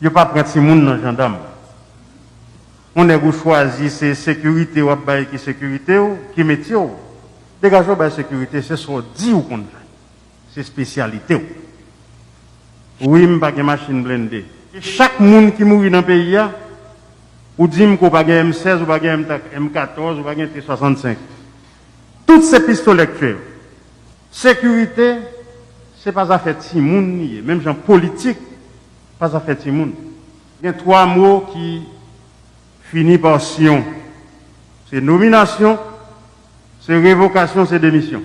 Yo pas prendre si moun dans gendarme. On est vous choisir c'est sécurité ou bail qui sécurité ou qui métier ou. Dégagez bail sécurité c'est soit dit ou qu'on c'est spécialité ou. Oui, m'pas de machine blindée. Et chaque monde qui mourit dans le pays ou dit qu'on pas de M16 ou pas de M14 ou pas de T65. Toutes ces pistolets actuels. Sécurité c'est pas affaire de Timoun, même gens politique, pas affaire de Timoun. Il y a 3 mots qui finissent par Sion. C'est nomination, c'est révocation, c'est démission.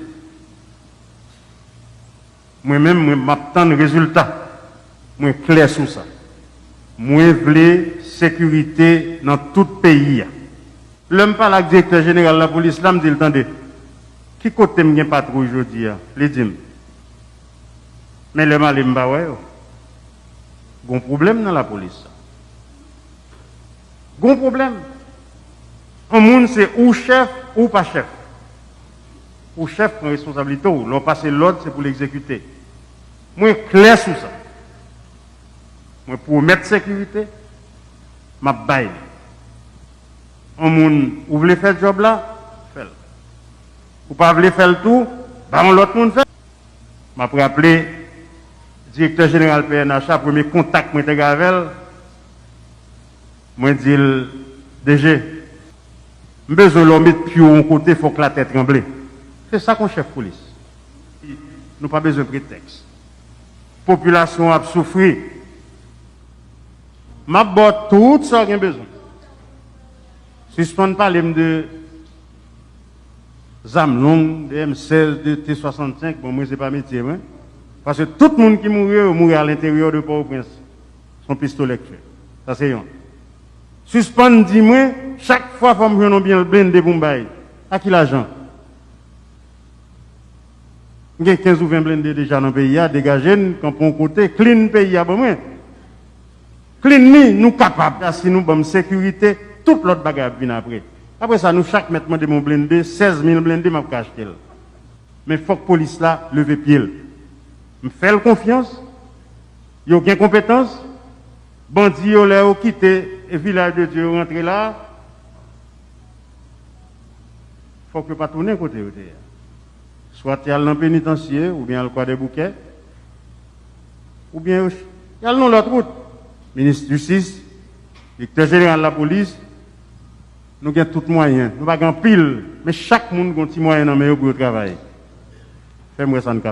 Moi-même, je m'attends le résultat. Moi, clair sur ça. Moi, je veux sécurité dans tout le pays. L'homme pas le directeur général de la police, là, me dit, attendez, qui côté me patrouille aujourd'hui? Les dit. Mais le mal est pas ouais. Il y a un problème dans la police. Il y a un problème. Un monde c'est ou chef ou pas chef. Ou chef prend responsabilité ou l'on passe l'ordre c'est pour l'exécuter. Moi clair sur ça. Moi pour mettre sécurité, m'a bail. Un monde ou voulez faire le job là, fait. Ou pas voulez faire le tout, bah on l'autre monde fait. M'a rappelé directeur général PNH, premier contact avec Gavel, moi dis DG, besoin de l'homme mettre pied au côté, il faut que la tête tremble. C'est ça qu'on chef police. Nous pas besoin de prétexte. Population a souffert. M'a bot tout ça qu'on a besoin. Suspend parler de ZAM long, de M16, de T65, bon moi c'est pas métier, hein. Parce que tout le monde qui mourit à l'intérieur de Port-au-Prince. Son pistolet tué. Ça c'est un. Suspend, dis-moi, chaque fois que nous bien le blindé pour m'bailler. À qui l'argent? Il y a 15 ou 20 blindés déjà dans le pays, dégagés, quand on côté, clean le pays, bon moi. Clean nous capables, si nous avons sécurité, toute l'autre bagarre vient après. Après ça, nous, chaque mètre de mon blindé, 16 000 blindés, m'a caché. Mais il faut que la police là, leve pied. Me fait confiance, il y a aucune compétence, bandits yo là quitté et village de Dieu rentré là, faut que pas tourner côté côté. Soit il y a dans pénitencier ou bien le quoi des bouquets ou bien il y a le nom l'autre route. Ministre de Justice, directeur général de la police, nous avons tout moyen, nous pas grand pile, mais chaque monde a un petit moyen dans pour travailler. Fais-moi ça.